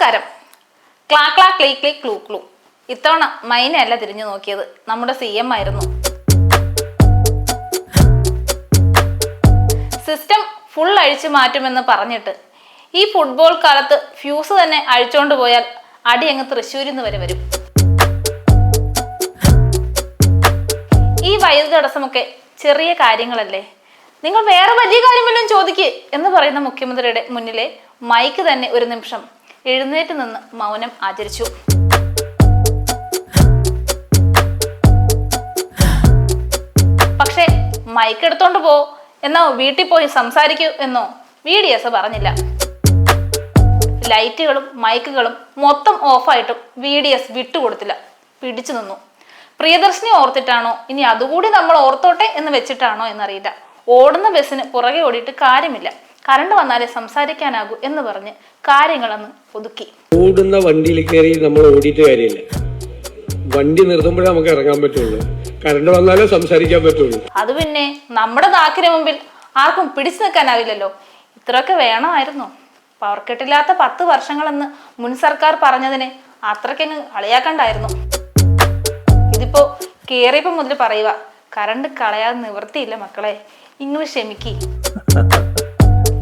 നമസ്കാരം. ക്ലാ ക്ലാ ക്ലീ ക്ലീ ക്ലൂ ക്ലൂ. ഇത്തവണ മൈനയല്ല തിരിഞ്ഞു നോക്കിയത്, നമ്മുടെ CM ആയിരുന്നു. സിസ്റ്റം ഫുൾ അഴിച്ചു മാറ്റുമെന്ന് പറഞ്ഞിട്ട് ഈ ഫുട്ബോൾ കാലത്ത് ഫ്യൂസ് തന്നെ അഴിച്ചോണ്ട് പോയാൽ അടി അങ്ങ് തൃശ്ശൂരിൽ നിന്ന് വരെ വരും. ഈ വൈദ്യുതി തടസ്സമൊക്കെ ചെറിയ കാര്യങ്ങളല്ലേ, നിങ്ങൾ വേറെ വലിയ കാര്യമെല്ലാം ചോദിക്കേ എന്ന് പറയുന്ന മുഖ്യമന്ത്രിയുടെ മുന്നിലെ മൈക്ക് തന്നെ ഒരു നിമിഷം എഴുന്നേറ്റ് നിന്ന് മൗനം ആചരിച്ചു. പക്ഷേ മൈക്ക് എടുത്തോണ്ട് പോ എന്നോ വീട്ടിൽ പോയി സംസാരിക്കൂ എന്നോ VDS പറഞ്ഞില്ല. ലൈറ്റുകളും മൈക്കുകളും മൊത്തം ഓഫായിട്ടും VDS വിട്ടുകൊടുത്തില്ല, പിടിച്ചു നിന്നു. പ്രിയദർശിനി ഓർത്തിട്ടാണോ ഇനി അതുകൂടി നമ്മൾ ഓർത്തോട്ടെ എന്ന് വെച്ചിട്ടാണോ എന്നറിയില്ല. ഓടുന്ന ബസ്സിന് പുറകെ ഓടിയിട്ട് കാര്യമില്ല, കറണ്ട് വന്നാലേ സംസാരിക്കാനാകൂ എന്ന് പറഞ്ഞ് കാര്യങ്ങളൊന്ന് ഒതുക്കി. ഓടുന്ന വണ്ടിയിൽ കയറി നമ്മൾ ഓടിയിട്ട് കാര്യമില്ല, വണ്ടി നിർത്തുമ്പോഴേ നമുക്ക് ഇറങ്ങാൻ പറ്റുള്ളൂ, കറണ്ട് വന്നാലേ സംസാരിക്കാൻ പറ്റുള്ളൂ. അത് പിന്നെ നമ്മുടെ നാക്കിന് മുമ്പിൽ ആർക്കും പിടിച്ചു നിൽക്കാനാവില്ലല്ലോ. ഇത്രയൊക്കെ വേണമായിരുന്നു. പവർ കട്ടില്ലാത്ത 10 വർഷങ്ങളെന്ന് മുൻ സർക്കാർ പറഞ്ഞതിനെ അത്രയ്ക്കങ്ങ് കളിയാക്കണ്ടായിരുന്നു. ഇതിപ്പോ കേറിയപ്പോ മുതൽ പറയുക, കറണ്ട് കളയാതെ നിവൃത്തിയില്ല മക്കളെ, ഇംഗ്ലീഷ് ക്ഷമിക്കി.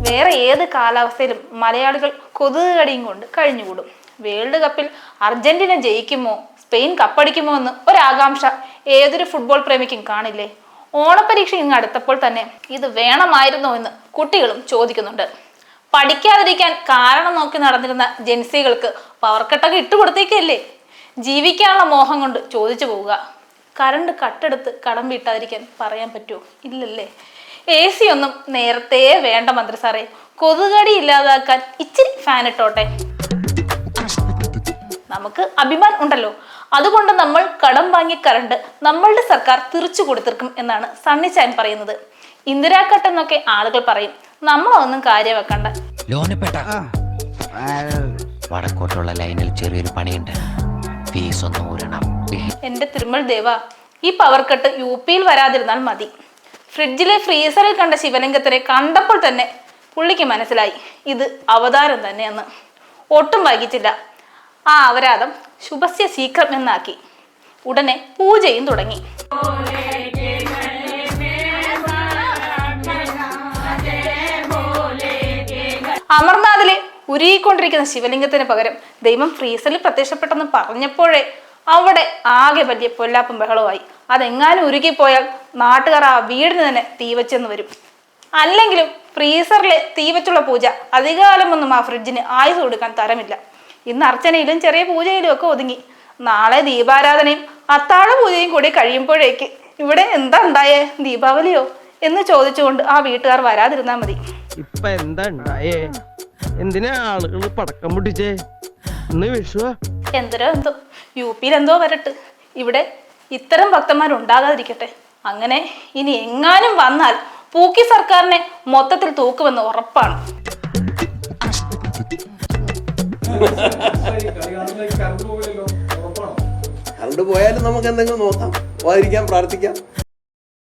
വേറെ ഏത് കാലാവസ്ഥയിലും മലയാളികൾ കൊതുക് കടിയും കൊണ്ട് കഴിഞ്ഞുകൂടും. വേൾഡ് കപ്പിൽ അർജന്റീന ജയിക്കുമോ സ്പെയിൻ കപ്പടിക്കുമോ എന്ന് ഒരാകാംക്ഷ ഏതൊരു ഫുട്ബോൾ പ്രേമിക്കും കാണില്ലേ? ഓണപരീക്ഷ ഇങ്ങ് അടുത്തപ്പോൾ തന്നെ ഇത് വേണമായിരുന്നോ എന്ന് കുട്ടികളും ചോദിക്കുന്നുണ്ട്. പഠിക്കാതിരിക്കാൻ കാരണം നോക്കി നടന്നിരുന്ന ജെൻസികൾക്ക് പവർ കട്ടൊക്കെ ഇട്ടുകൊടുത്തേക്കല്ലേ? ജീവിക്കാനുള്ള മോഹം കൊണ്ട് ചോദിച്ചു പോവുക. കറണ്ട് കട്ടെടുത്ത് കടം വീട്ടാതിരിക്കാൻ പറയാൻ പറ്റുമോ? ഇല്ലല്ലേ. AC ഒന്നും നേരത്തെ വേണ്ട മന്ത്രി സാറേ, കൊതുകടി ഇല്ലാതാക്കാൻ ഇച്ചിരി ഫാൻ ഇട്ടോട്ടെ. നമുക്ക് അഭിമാനം ഉണ്ടല്ലോ, അതുകൊണ്ട് നമ്മൾ കടം വാങ്ങിയ കറണ്ട് നമ്മളുടെ സർക്കാർ തിരിച്ചു കൊടുത്തിരിക്കും എന്നാണ് സണ്ണിച്ചാൻ പറയുന്നത്. ഇന്ദിരാക്കട്ട് എന്നൊക്കെ ആളുകൾ പറയും, നമ്മളൊന്നും കാര്യം വെക്കണ്ട. വടക്കോട്ടുള്ള ലൈനിൽ ചെറിയൊരു പണിയുണ്ട്, ഫീസ് ഒന്ന് ഊരണം. എന്റെ തിരുമൽ ദേവ, ഈ പവർ കട്ട് UP വരാതിരുന്നാൽ മതി. ഫ്രിഡ്ജിലെ ഫ്രീസറിൽ കണ്ട ശിവലിംഗത്തിനെ കണ്ടപ്പോൾ തന്നെ പുള്ളിക്ക് മനസ്സിലായി ഇത് അവതാരം തന്നെയെന്ന്. ഒട്ടും വൈകിച്ചില്ല. ആ അവരാധം ശുഭസ്യ ശീഘ്രം എന്നാക്കി. ഉടനെ പൂജയും തുടങ്ങി. അമർനാഥിലെ ഉരുകിക്കൊണ്ടിരിക്കുന്ന ശിവലിംഗത്തിന് പകരം ദൈവം ഫ്രീസറിൽ പ്രത്യക്ഷപ്പെട്ടെന്ന് പറഞ്ഞപ്പോഴേ അവിടെ ആകെ വലിയ പൊല്ലാപ്പും ബഹളമായി. അതെങ്ങാനും ഉരുകിപ്പോയാൽ നാട്ടുകാർ ആ വീടിന് തന്നെ തീവച്ചെന്ന് വരും. അല്ലെങ്കിലും ഫ്രീസറിലെ തീവച്ചുള്ള പൂജ അധികകാലമൊന്നും ആ ഫ്രിഡ്ജിന് ആയുസ് കൊടുക്കാൻ തരമില്ല. ഇന്ന് അർച്ചനയിലും ചെറിയ പൂജയിലും ഒക്കെ ഒതുങ്ങി. നാളെ ദീപാരാധനയും അത്താഴ പൂജയും കൂടി കഴിയുമ്പോഴേക്ക് ഇവിടെ എന്താ ഉണ്ടായേ, ദീപാവലിയോ എന്ന് ചോദിച്ചുകൊണ്ട് ആ വീട്ടുകാർ വരാതിരുന്നാ മതി. ഇപ്പൊ എന്താ ഉണ്ടായേ? എന്തിനാ ആളുകൾ പടക്കം പൊട്ടിച്ചേ? ഇന്ന് വിഷുവാ. എന്തോ UP എന്തോ വരട്ട്, ഇവിടെ ഇത്തരം ഭക്തന്മാരുണ്ടാകാതിരിക്കട്ടെ. അങ്ങനെ ഇനി എങ്ങാനും വന്നാൽ പൂക്കി സർക്കാരിനെ മൊത്തത്തിൽ തൂക്കുമെന്ന് ഉറപ്പാണ്. കറണ്ട് പോയാലും നമുക്ക് എന്തെങ്കിലും നോക്കാം, പോകാതിരിക്കാൻ പ്രാർത്ഥിക്കാം.